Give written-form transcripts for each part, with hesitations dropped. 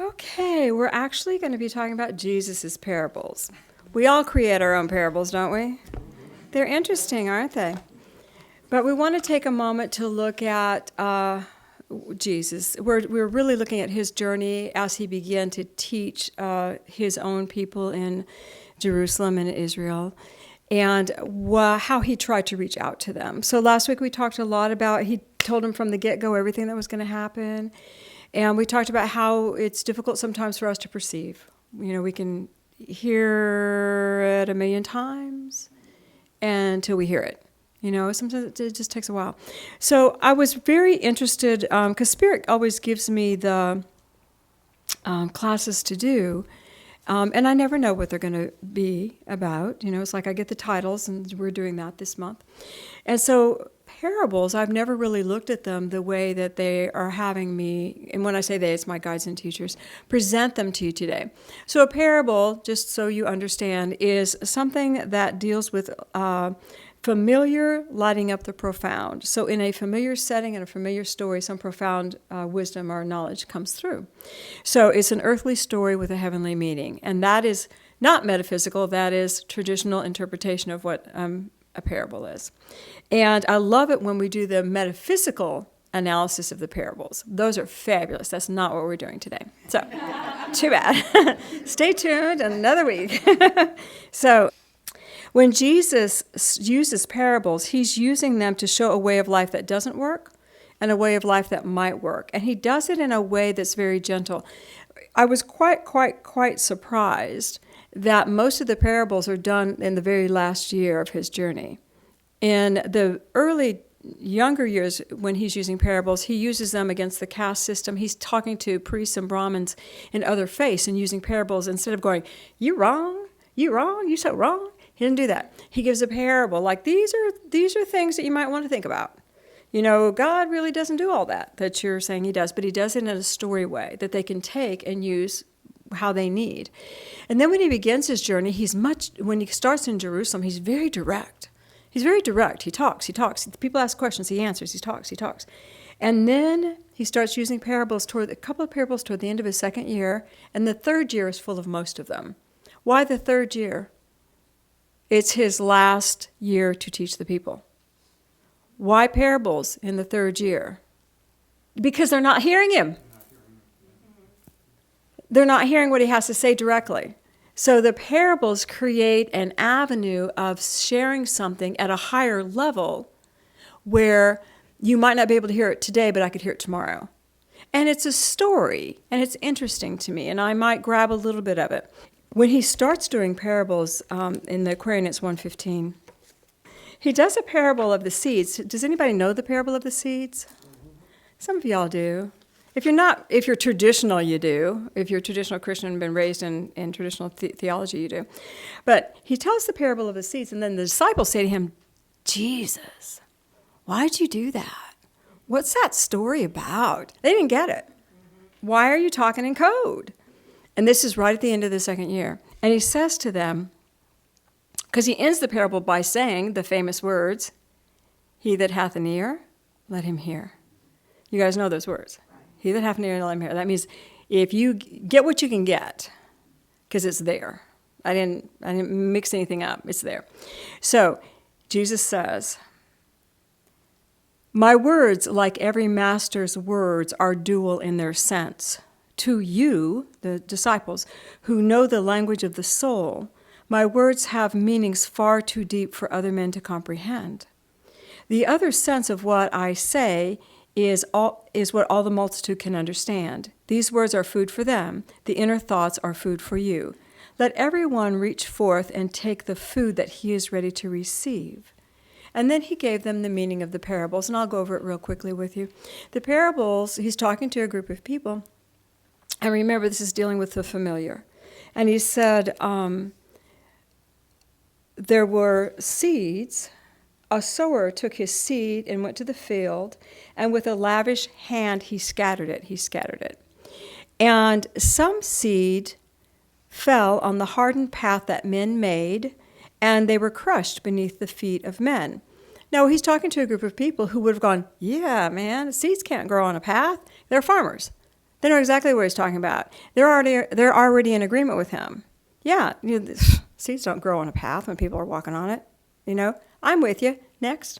Okay, we're actually going to be talking about Jesus' parables. We all create our own parables, don't we? They're interesting, aren't they? But we want to take a moment to look at Jesus. We're really looking at his journey as he began to teach his own people in Jerusalem and Israel, and how he tried to reach out to them. So last week we talked a lot about, he told them from the get-go everything that was going to happen. And we talked about how it's difficult sometimes for us to perceive. You know, we can hear it a million times until we hear it. You know, sometimes it just takes a while. So I was very interested, because Spirit always gives me the classes to do, and I never know what they're going to be about. You know, it's like I get the titles, and we're doing that this month. And so parables, I've never really looked at them the way that they are having me, and when I say they, it's my guides and teachers, present them to you today. So a parable, just so you understand, is something that deals with familiar lighting up the profound. So in a familiar setting and a familiar story, some profound wisdom or knowledge comes through. So it's an earthly story with a heavenly meaning, and that is not metaphysical, that is traditional interpretation of what a parable is. And I love it when we do the metaphysical analysis of the parables. Those are fabulous. That's not what we're doing today. So, too bad. Stay tuned another week. So, when Jesus uses parables, he's using them to show a way of life that doesn't work and a way of life that might work. And he does it in a way that's very gentle. I was quite surprised that most of the parables are done in the very last year of his journey. In the early, younger years, when he's using parables, he uses them against the caste system. He's talking to priests and Brahmins in other faiths and using parables instead of going, you wrong, you so wrong. He didn't do that. He gives a parable like these are things that you might want to think about. You know, God really doesn't do all that you're saying he does, but he does it in a story way that they can take and use how they need. And then when he begins his journey, when he starts in Jerusalem, he's very direct. He's very direct. He talks. People ask questions, he answers. He talks. And then he starts using parables a couple of parables toward the end of his second year, and the third year is full of most of them. Why the third year? It's his last year to teach the people. Why parables in the third year? Because they're not hearing him. They're not hearing what he has to say directly. So the parables create an avenue of sharing something at a higher level where you might not be able to hear it today, but I could hear it tomorrow. And it's a story, and it's interesting to me, and I might grab a little bit of it. When he starts doing parables in the Aquarian, it's 1:15, he does a parable of the seeds. Does anybody know the parable of the seeds? Some of y'all do. If you're traditional, you do. If you're a traditional Christian and been raised in traditional theology, you do. But he tells the parable of the seeds, and then the disciples say to him, Jesus, why'd you do that? What's that story about? They didn't get it. Why are you talking in code? And this is right at the end of the second year. And he says to them, because he ends the parable by saying the famous words, he that hath an ear, let him hear. You guys know those words. He that hath an ear, let him hear. That means if you get what you can get, because it's there. I didn't mix anything up. It's there. So Jesus says, my words, like every master's words, are dual in their sense. To you, the disciples, who know the language of the soul, my words have meanings far too deep for other men to comprehend. The other sense of what I say is what all the multitude can understand. These words are food for them. The inner thoughts are food for you. Let everyone reach forth and take the food that he is ready to receive. And then he gave them the meaning of the parables, and I'll go over it real quickly with you. The parables, he's talking to a group of people, and remember, this is dealing with the familiar. And he said, there were seeds. A sower took his seed and went to the field, and with a lavish hand he scattered it. And some seed fell on the hardened path that men made, and they were crushed beneath the feet of men. Now, he's talking to a group of people who would have gone, yeah, man, seeds can't grow on a path. They're farmers. They know exactly what he's talking about. They're already in agreement with him. Yeah, seeds don't grow on a path when people are walking on it. I'm with you. Next.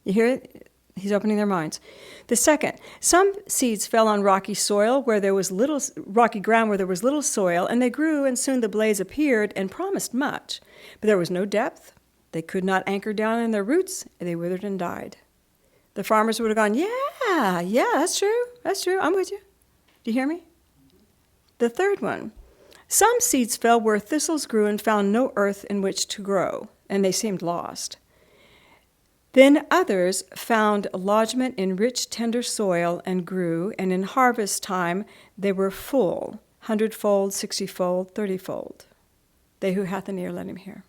You hear it? He's opening their minds. The second, some seeds fell on rocky soil where there was rocky ground where there was little soil, and they grew, and soon the blades appeared and promised much. But there was no depth. They could not anchor down in their roots, and they withered and died. The farmers would have gone, yeah, that's true. I'm with you. Do you hear me? The third one, some seeds fell where thistles grew and found no earth in which to grow, and they seemed lost. Then others found lodgment in rich, tender soil and grew, and in harvest time they were full, 100-fold, 60-fold, 30-fold. They who hath an ear, let him hear.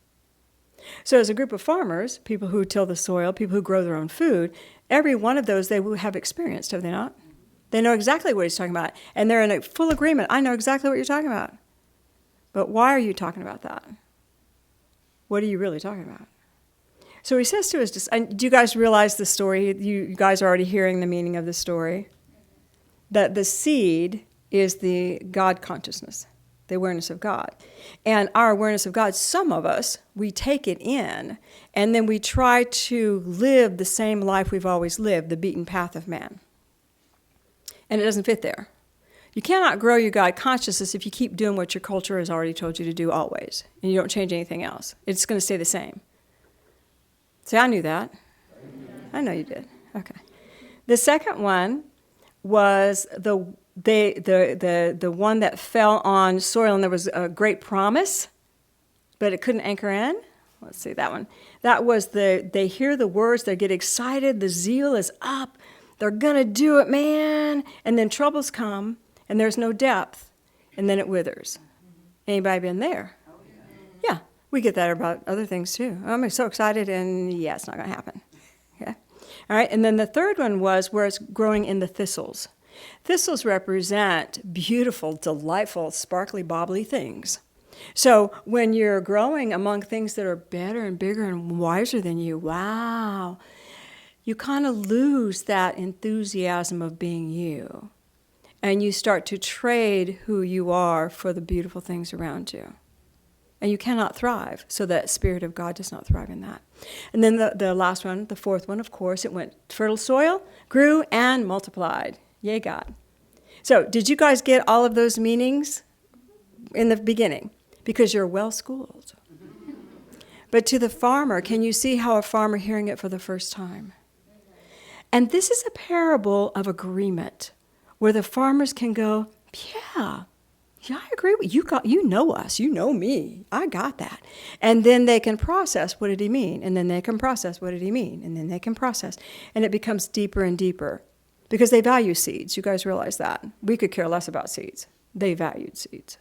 So as a group of farmers, people who till the soil, people who grow their own food, every one of those they will have experienced, have they not? They know exactly what he's talking about, and they're in a full agreement. I know exactly what you're talking about. But why are you talking about that? What are you really talking about? So he says to us, do you guys realize the story? You guys are already hearing the meaning of the story. That the seed is the God consciousness, the awareness of God. And our awareness of God, some of us, we take it in, and then we try to live the same life we've always lived, the beaten path of man. And it doesn't fit there. You cannot grow your God consciousness if you keep doing what your culture has already told you to do always, and you don't change anything else. It's going to stay the same. See, I knew that. I know you did. Okay. The second one was the one that fell on soil, and there was a great promise, but it couldn't anchor in. Let's see that one. That was they hear the words, they get excited, the zeal is up, they're gonna do it, man. And then troubles come, and there's no depth, and then it withers. Anybody been there? Yeah. We get that about other things too. I'm so excited, and yeah, it's not going to happen. Okay, all right. And then the third one was where it's growing in the thistles. Thistles represent beautiful, delightful, sparkly, bobbly things. So when you're growing among things that are better and bigger and wiser than you, wow, you kind of lose that enthusiasm of being you, and you start to trade who you are for the beautiful things around you. And you cannot thrive, so that Spirit of God does not thrive in that. And then the last one, the fourth one, of course, it went fertile soil, grew, and multiplied. Yay, God. So did you guys get all of those meanings in the beginning? Because you're well-schooled. But to the farmer, can you see how a farmer hearing it for the first time? And this is a parable of agreement, where the farmers can go, yeah, I agree with you. You know us. You know me. I got that. And then they can process, what did he mean? And then they can process, what did he mean? And then they can process. And it becomes deeper and deeper because they value seeds. You guys realize that. We could care less about seeds. They valued seeds.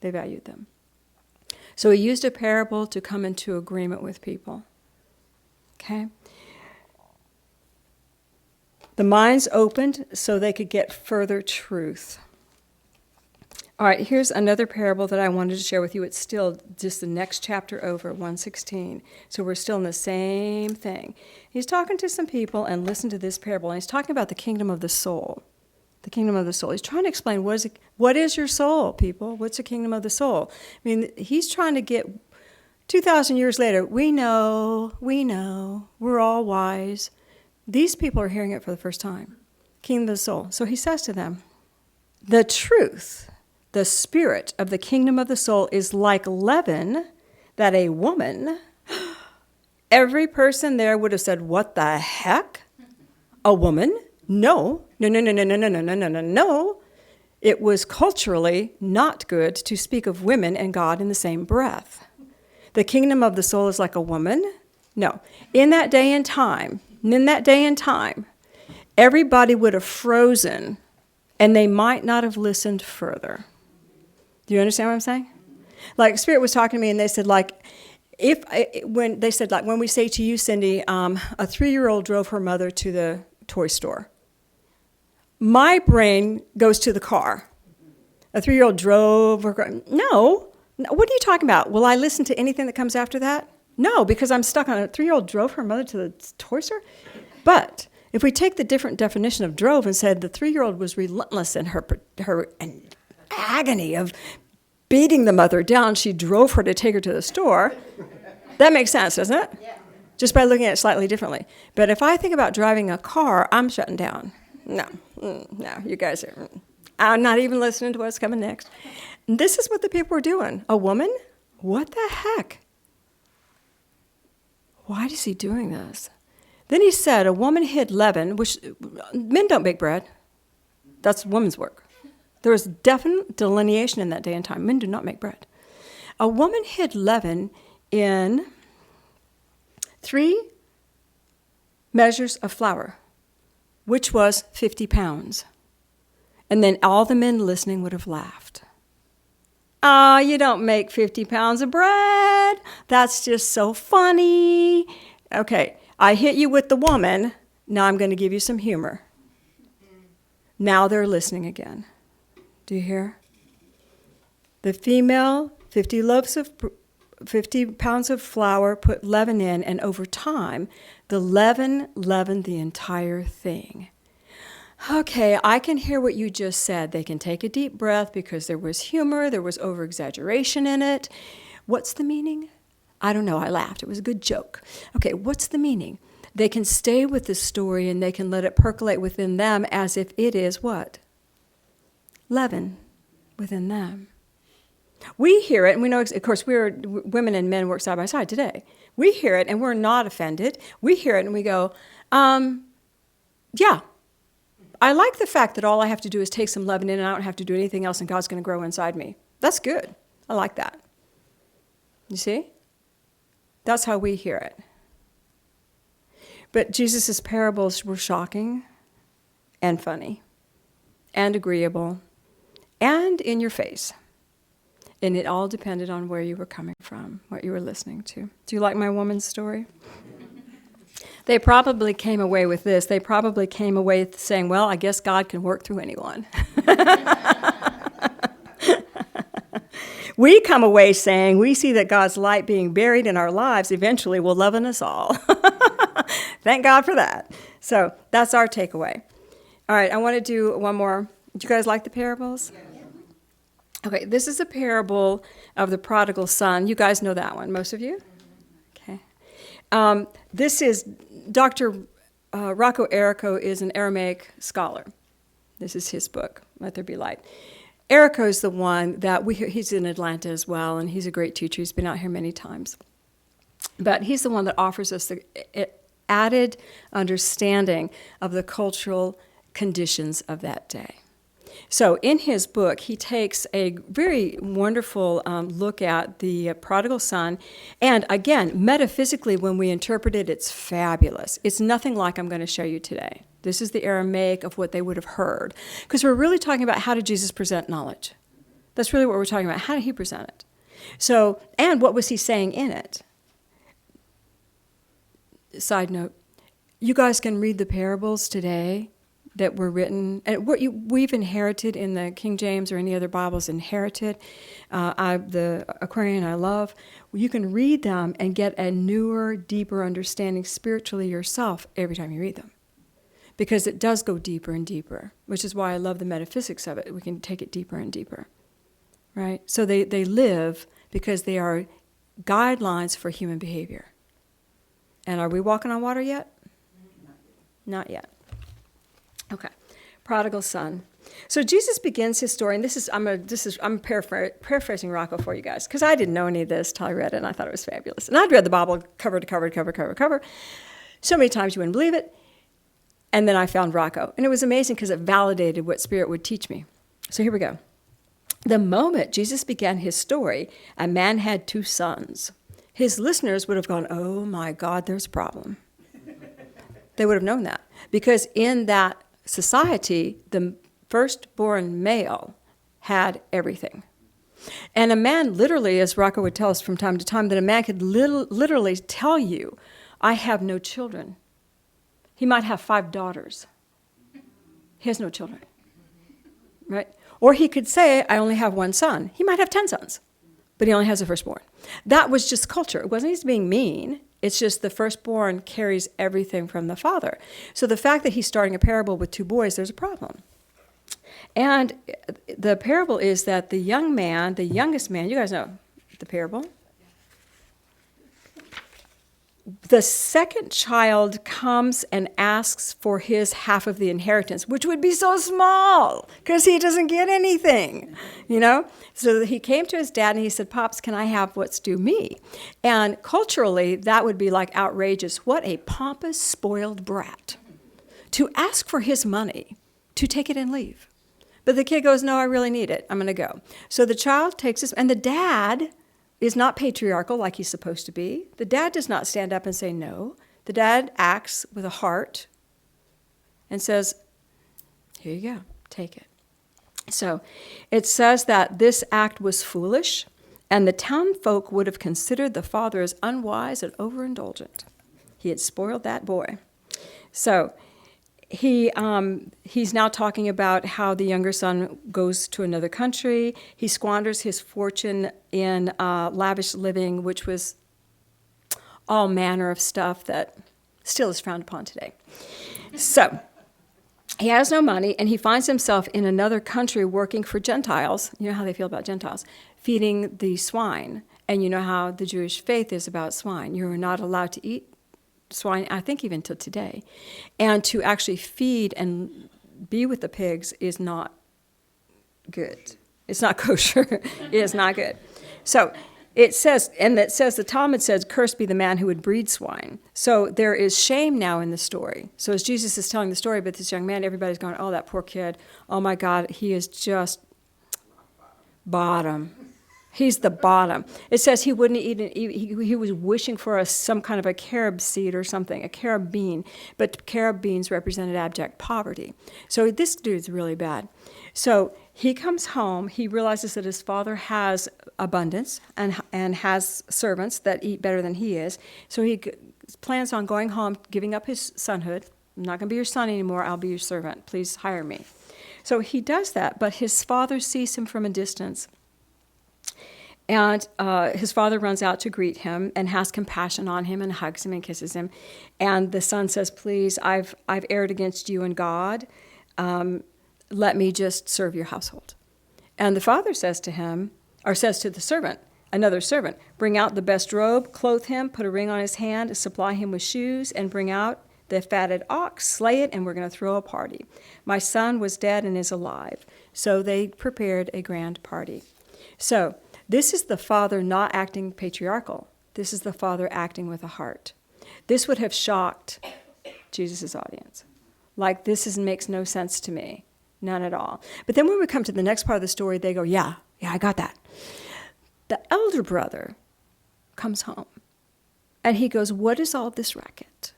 They valued them. So he used a parable to come into agreement with people. Okay? The minds opened so they could get further truth. All right, here's another parable that I wanted to share with you. It's still just the next chapter over, 116. So we're still in the same thing. He's talking to some people, and listen to this parable. And he's talking about the kingdom of the soul. The kingdom of the soul. He's trying to explain what is your soul, people? What's the kingdom of the soul? I mean, he's trying to get 2,000 years later. We know, we're all wise. These people are hearing it for the first time. Kingdom of the soul. So he says to them, the truth, the spirit of the kingdom of the soul is like leaven that a woman, every person there would have said, what the heck? A woman? No. It was culturally not good to speak of women and God in the same breath. The kingdom of the soul is like a woman? No. In that day and time, everybody would have frozen, and they might not have listened further. Do you understand what I'm saying? Like, Spirit was talking to me, and they said, when we say to you, Cindy, a 3-year-old drove her mother to the toy store. My brain goes to the car. A 3-year-old drove her car. No. What are you talking about? Will I listen to anything that comes after that? No, because I'm stuck on a 3-year-old drove her mother to the toy store. But If we take the different definition of drove and said the 3-year-old was relentless in her agony of beating the mother down, she drove her to take her to the store, that makes sense, doesn't it? Yeah. Just by looking at it slightly differently. But if I think about driving a car, I'm shutting down. No, you guys are, I'm not even listening to what's coming next. And this is what the people were doing. A woman? What the heck? Why is he doing this? Then he said, a woman hid leaven, which men don't bake bread. That's women's work. There was definite delineation in that day and time. Men do not make bread. A woman hid leaven in 3 measures of flour, which was 50 pounds. And then all the men listening would have laughed. Oh, you don't make 50 pounds of bread. That's just so funny. Okay, I hit you with the woman. Now I'm going to give you some humor. Now they're listening again. Do you hear? The female, 50 pounds of flour, put leaven in, and over time, the leaven leavened the entire thing. Okay, I can hear what you just said. They can take a deep breath because there was humor, there was over-exaggeration in it. What's the meaning? I don't know, I laughed. It was a good joke. Okay, what's the meaning? They can stay with the story and they can let it percolate within them as if it is what? Leaven within them. We hear it, and we know, of course, women and men work side by side today. We hear it, and we're not offended. We hear it, and we go, yeah, I like the fact that all I have to do is take some leaven in, and I don't have to do anything else, and God's going to grow inside me. That's good. I like that. You see? That's how we hear it. But Jesus' parables were shocking and funny and agreeable and in your face. And it all depended on where you were coming from, what you were listening to. Do you like my woman's story? They probably came away with this. They probably came away saying, well, I guess God can work through anyone. We come away saying, we see that God's light being buried in our lives eventually will leaven us all. Thank God for that. So that's our takeaway. All right, I want to do one more. Do you guys like the parables? Okay, this is a parable of the prodigal son. You guys know that one, most of you? Okay. This is, Dr. Rocco Errico is an Aramaic scholar. This is his book, Let There Be Light. Errico is the one that he's in Atlanta as well, and he's a great teacher. He's been out here many times. But he's the one that offers us the added understanding of the cultural conditions of that day. So in his book, he takes a very wonderful look at the prodigal son. And again, metaphysically, when we interpret it, it's fabulous. It's nothing like I'm going to show you today. This is the Aramaic of what they would have heard. Because we're really talking about how did Jesus present knowledge. That's really what we're talking about. How did he present it? So, and what was he saying in it? Side note, you guys can read the parables today that were written, and what we've inherited in the King James or any other Bibles inherited, the Aquarian I love, you can read them and get a newer, deeper understanding spiritually yourself every time you read them. Because it does go deeper and deeper, which is why I love the metaphysics of it. We can take it deeper and deeper, right? So they live because they are guidelines for human behavior. And are we walking on water yet? Not yet. Okay, prodigal son. So Jesus begins his story, and I'm paraphrasing Rocco for you guys, because I didn't know any of this till I read it, and I thought it was fabulous. And I'd read the Bible cover to cover, so many times you wouldn't believe it. And then I found Rocco, and it was amazing because it validated what Spirit would teach me. So here we go. The moment Jesus began his story, a man had 2 sons. His listeners would have gone, oh my God, there's a problem. They would have known that, because in that society, the firstborn male had everything. And a man literally, as Rocco would tell us from time to time, that a man could literally tell you, I have no children. He might have 5 daughters. He has no children, right? Or he could say, I only have 1 son. He might have 10 sons, but he only has a firstborn. That was just culture. It wasn't he's being mean. It's just the firstborn carries everything from the father. So the fact that he's starting a parable with 2 boys, there's a problem. And the parable is that the young man, the youngest man, you guys know the parable. The second child comes and asks for his half of the inheritance, which would be so small because he doesn't get anything, you know? So he came to his dad and he said, Pops, can I have what's due me? And culturally, that would be like outrageous. What a pompous, spoiled brat to ask for his money to take it and leave. But the kid goes, no, I really need it. I'm going to go. So the child takes this, and the dad is not patriarchal like he's supposed to be. The dad does not stand up and say no. The dad acts with a heart and says, here you go, take it. So it says that this act was foolish, and the town folk would have considered the father as unwise and overindulgent. He had spoiled that boy. So he's now talking about how the younger son goes to another country. He squanders his fortune in lavish living, which was all manner of stuff that still is frowned upon today. So he has no money, and he finds himself in another country working for Gentiles. You know how they feel about Gentiles, feeding the swine. And you know how the Jewish faith is about swine. You're not allowed to eat swine, I think even till today. And to actually feed and be with the pigs is not good. It's not kosher. It is not good. So it says, the Talmud says, cursed be the man who would breed swine. So there is shame now in the story. So as Jesus is telling the story about this young man, everybody's going, oh, that poor kid. Oh my God, he is just bottom. He's the bottom. It says he wouldn't eat. He was wishing for some kind of a carob seed or something, a carob bean. But carob beans represented abject poverty. So this dude's really bad. So he comes home. He realizes that his father has abundance and has servants that eat better than he is. So he plans on going home, giving up his sonhood. I'm not going to be your son anymore. I'll be your servant. Please hire me. So he does that, but his father sees him from a distance. And his father runs out to greet him and has compassion on him and hugs him and kisses him. And the son says, please, I've erred against you and God. Let me just serve your household. And the father says to him, or says to the servant, another servant, bring out the best robe, clothe him, put a ring on his hand, supply him with shoes, and bring out the fatted ox, slay it, and we're going to throw a party. My son was dead and is alive. So they prepared a grand party. So this is the father not acting patriarchal. This is the father acting with a heart. This would have shocked Jesus' audience. Like, makes no sense to me. None at all. But then when we come to the next part of the story, they go, yeah, I got that. The elder brother comes home, and he goes, what is all this racket?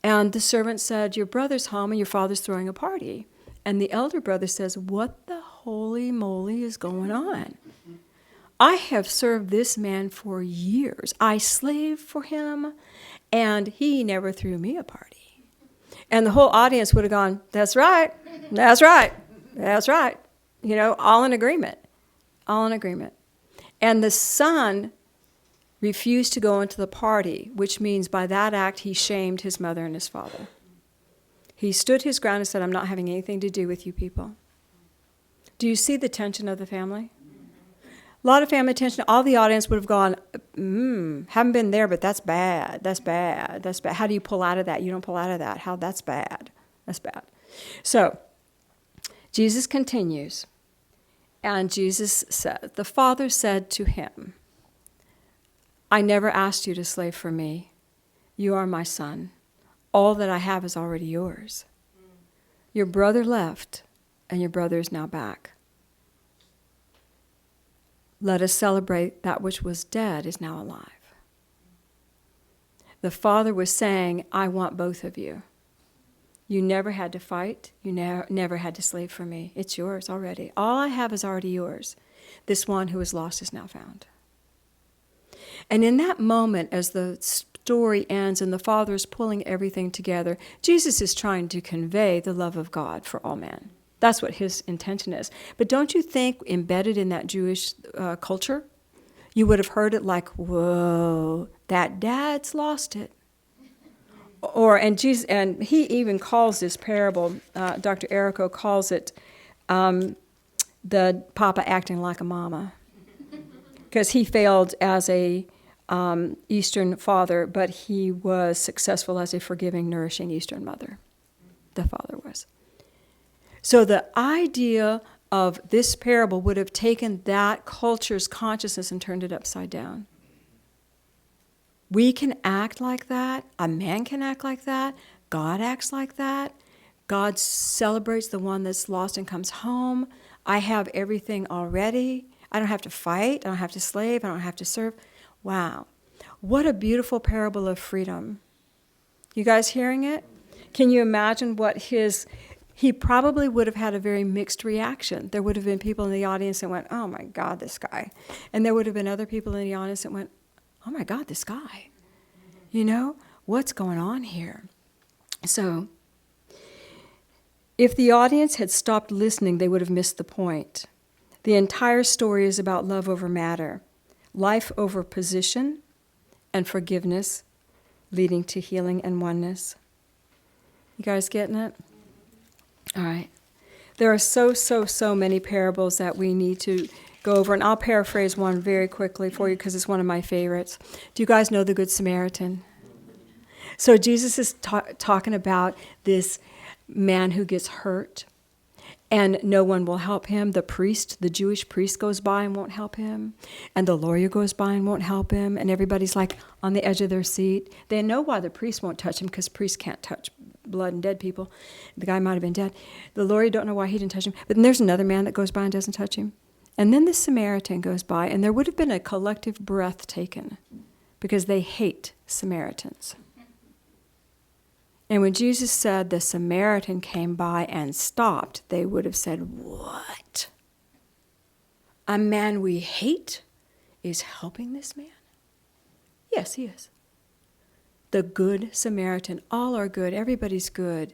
And the servant said, your brother's home, and your father's throwing a party. And the elder brother says, what the holy moly is going on? I have served this man for years. I slaved for him, and he never threw me a party. And the whole audience would have gone, that's right, that's right, that's right. You know, all in agreement, all in agreement. And the son refused to go into the party, which means by that act he shamed his mother and his father. He stood his ground and said, I'm not having anything to do with you people. Do you see the tension of the family? A lot of family tension. All the audience would have gone, haven't been there, but that's bad. That's bad. That's bad. How do you pull out of that? You don't pull out of that. How? That's bad. That's bad. So Jesus continues, and Jesus said, the father said to him, I never asked you to slave for me. You are my son. All that I have is already yours. Your brother left, and your brother is now back. Let us celebrate that which was dead is now alive. The father was saying, I want both of you. You never had to fight. You never had to slave for me. It's yours already. All I have is already yours. This one who is lost is now found. And in that moment, as the story ends and the father is pulling everything together, Jesus is trying to convey the love of God for all men. That's what his intention is. But don't you think embedded in that Jewish culture, you would have heard it like, whoa, that dad's lost it. And he even calls this parable, Dr. Errico calls it the papa acting like a mama. Because he failed as a Eastern father, but he was successful as a forgiving, nourishing Eastern mother. The father was. So the idea of this parable would have taken that culture's consciousness and turned it upside down. We can act like that. A man can act like that. God acts like that. God celebrates the one that's lost and comes home. I have everything already. I don't have to fight. I don't have to slave. I don't have to serve. Wow. What a beautiful parable of freedom. You guys hearing it? Can you imagine what he probably would have had a very mixed reaction. There would have been people in the audience that went, oh my God, this guy. And there would have been other people in the audience that went, oh my God, this guy. You know, what's going on here? So, if the audience had stopped listening, they would have missed the point. The entire story is about love over matter, life over position, and forgiveness, leading to healing and oneness. You guys getting it? All right. There are so many parables that we need to go over, and I'll paraphrase one very quickly for you because it's one of my favorites. Do you guys know the Good Samaritan? So Jesus is talking about this man who gets hurt, and no one will help him. The Jewish priest goes by and won't help him, and the lawyer goes by and won't help him, and everybody's like on the edge of their seat. They know why the priest won't touch him, because priests can't touch blood and dead people. The guy might have been dead. The lawyer don't know why he didn't touch him. But then there's another man that goes by and doesn't touch him. And then the Samaritan goes by, and there would have been a collective breath taken because they hate Samaritans. And when Jesus said the Samaritan came by and stopped, they would have said, what? A man we hate is helping this man? Yes, he is. The Good Samaritan. All are good. Everybody's good.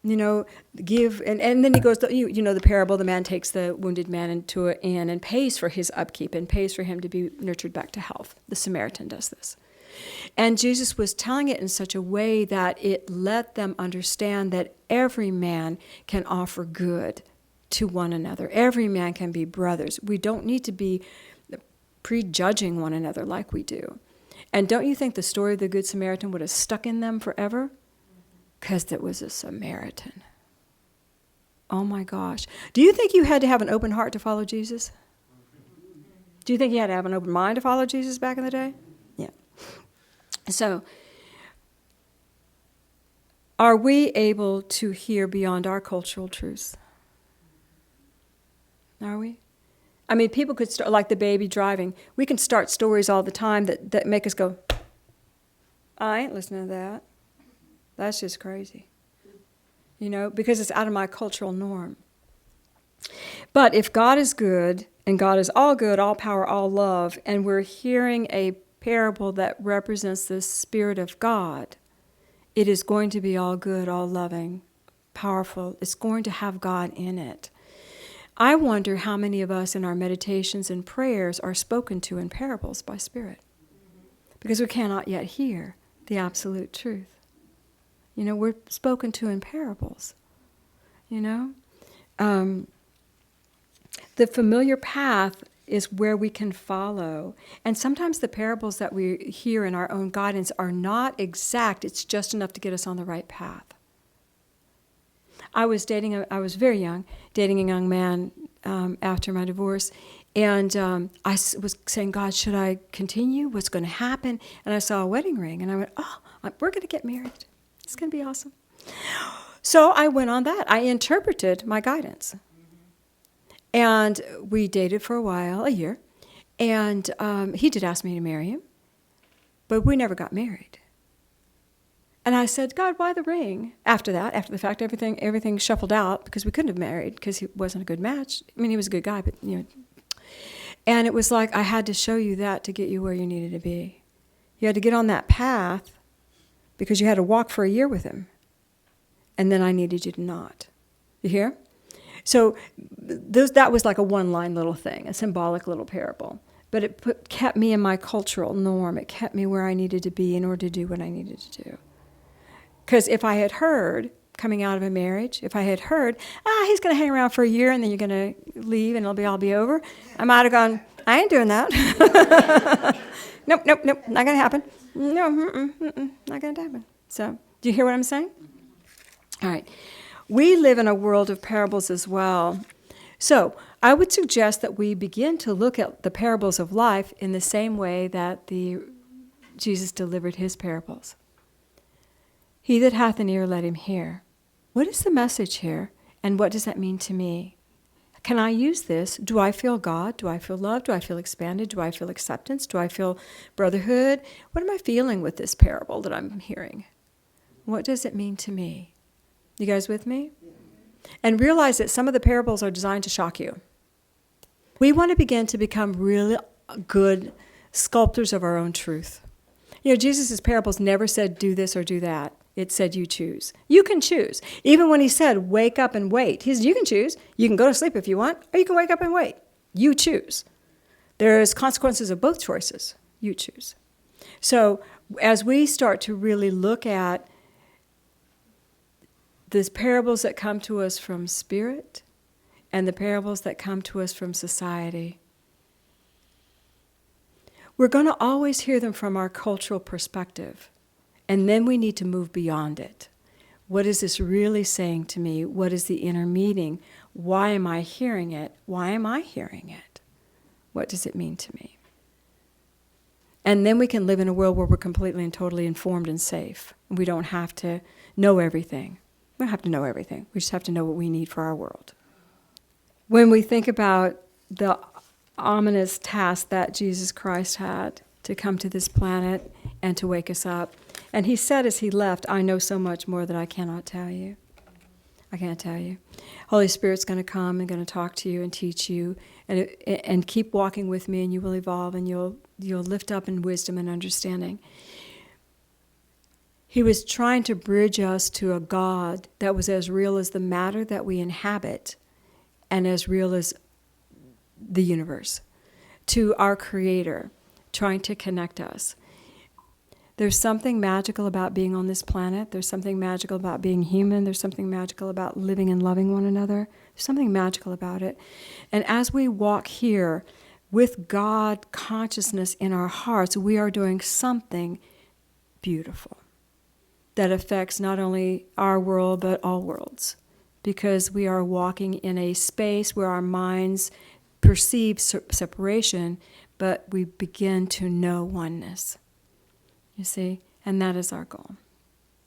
You know, give, and then he goes, you know the parable, the man takes the wounded man into an inn and pays for his upkeep and pays for him to be nurtured back to health. The Samaritan does this. And Jesus was telling it in such a way that it let them understand that every man can offer good to one another. Every man can be brothers. We don't need to be prejudging one another like we do. And don't you think the story of the Good Samaritan would have stuck in them forever? Because it was a Samaritan. Oh my gosh. Do you think you had to have an open heart to follow Jesus? Do you think you had to have an open mind to follow Jesus back in the day? Yeah. So, are we able to hear beyond our cultural truths? Are we? I mean, people could start, like the baby driving. We can start stories all the time that make us go, I ain't listening to that. That's just crazy. You know, because it's out of my cultural norm. But if God is good, and God is all good, all power, all love, and we're hearing a parable that represents the Spirit of God, it is going to be all good, all loving, powerful. It's going to have God in it. I wonder how many of us in our meditations and prayers are spoken to in parables by Spirit, because we cannot yet hear the absolute truth. You know, we're spoken to in parables, you know. The familiar path is where we can follow. And sometimes the parables that we hear in our own guidance are not exact. It's just enough to get us on the right path. I was very young, dating a young man after my divorce. And I was saying, God, should I continue? What's going to happen? And I saw a wedding ring. And I went, oh, we're going to get married. It's going to be awesome. So I went on that. I interpreted my guidance. And we dated for a while, a year. And he did ask me to marry him. But we never got married. And I said, God, why the ring? After that, after the fact, everything shuffled out because we couldn't have married because he wasn't a good match. I mean, he was a good guy, but, you know. And it was like I had to show you that to get you where you needed to be. You had to get on that path because you had to walk for a year with him. And then I needed you to not. You hear? So that was like a one-line little thing, a symbolic little parable. but it kept me in my cultural norm. It kept me where I needed to be in order to do what I needed to do. Because if I had heard, coming out of a marriage, if I had heard, he's going to hang around for a year and then you're going to leave and it'll all be over, I might have gone, I ain't doing that. Nope, not going to happen. No, not going to happen. So, do you hear what I'm saying? All right. We live in a world of parables as well. So, I would suggest that we begin to look at the parables of life in the same way that Jesus delivered his parables. He that hath an ear, let him hear. What is the message here, and what does that mean to me? Can I use this? Do I feel God? Do I feel love? Do I feel expanded? Do I feel acceptance? Do I feel brotherhood? What am I feeling with this parable that I'm hearing? What does it mean to me? You guys with me? And realize that some of the parables are designed to shock you. We want to begin to become really good sculptors of our own truth. You know, Jesus' parables never said do this or do that. It said you choose. You can choose. Even when he said wake up and wait, you can choose. You can go to sleep if you want, or you can wake up and wait. You choose. There's consequences of both choices. You choose. So as we start to really look at the parables that come to us from Spirit and the parables that come to us from society, we're going to always hear them from our cultural perspective. And then we need to move beyond it. What is this really saying to me? What is the inner meaning? Why am I hearing it? Why am I hearing it? What does it mean to me? And then we can live in a world where we're completely and totally informed and safe. We don't have to know everything. We don't have to know everything. We just have to know what we need for our world. When we think about the ominous task that Jesus Christ had to come to this planet and to wake us up, and he said as he left, I know so much more that I cannot tell you. I can't tell you. Holy Spirit's going to come and going to talk to you and teach you and keep walking with me, and you will evolve and you'll lift up in wisdom and understanding. He was trying to bridge us to a God that was as real as the matter that we inhabit and as real as the universe, to our Creator, trying to connect us. There's something magical about being on this planet. There's something magical about being human. There's something magical about living and loving one another. There's something magical about it. And as we walk here with God consciousness in our hearts, we are doing something beautiful that affects not only our world, but all worlds. Because we are walking in a space where our minds perceive separation, but we begin to know oneness. You see? And that is our goal.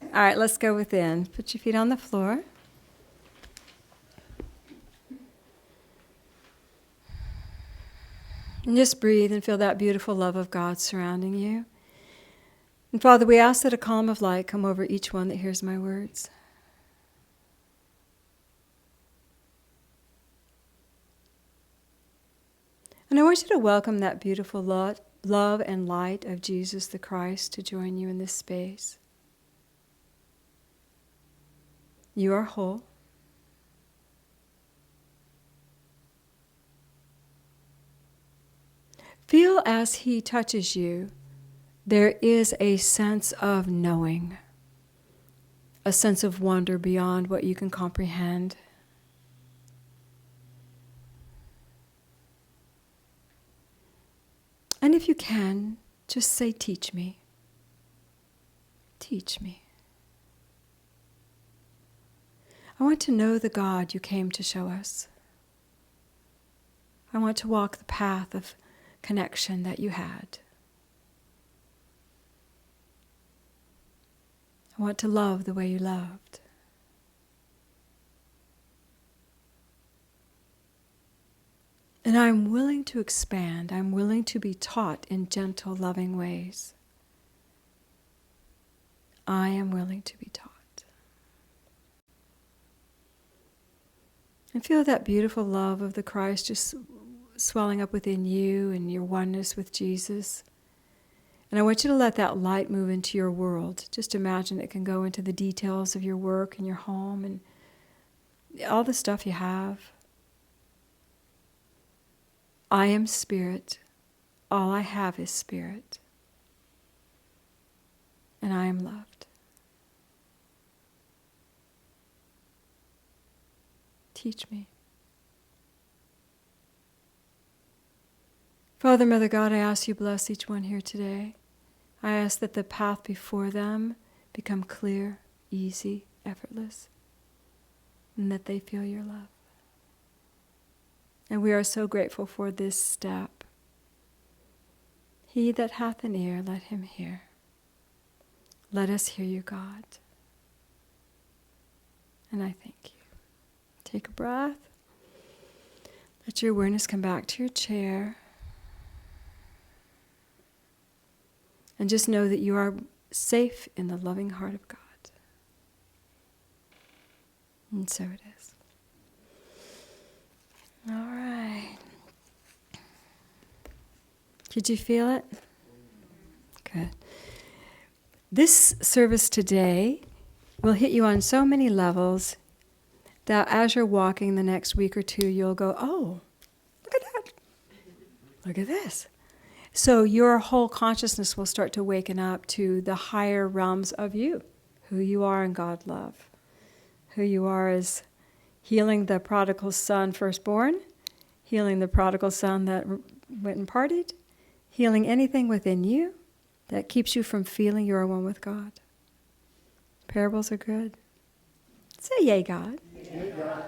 All right, let's go within. Put your feet on the floor. And just breathe and feel that beautiful love of God surrounding you. And Father, we ask that a calm of light come over each one that hears my words. And I want you to welcome that beautiful love and light of Jesus the Christ to join you in this space. You are whole. Feel as he touches you, there is a sense of knowing, a sense of wonder beyond what you can comprehend. And if you can, just say, teach me. Teach me. I want to know the God you came to show us. I want to walk the path of connection that you had. I want to love the way you loved. And I'm willing to expand. I'm willing to be taught in gentle, loving ways. I am willing to be taught. And feel that beautiful love of the Christ just swelling up within you and your oneness with Jesus. And I want you to let that light move into your world. Just imagine it can go into the details of your work and your home and all the stuff you have. I am spirit. all I have is spirit. And I am loved. Teach me. Father, Mother God, I ask you bless each one here today. I ask that the path before them become clear, easy, effortless, and that they feel your love. And we are so grateful for this step. He that hath an ear, let him hear. Let us hear you, God. And I thank you. Take a breath. Let your awareness come back to your chair. And just know that you are safe in the loving heart of God. And so it is. All right. Did you feel it? Good. This service today will hit you on so many levels that as you're walking the next week or two, you'll go, oh, look at that. Look at this. So your whole consciousness will start to waken up to the higher realms of you, who you are in God love, who you are as healing the prodigal son firstborn, healing the prodigal son that went and partied, healing anything within you that keeps you from feeling you are one with God. Parables are good. Say yay, God. Yay, God.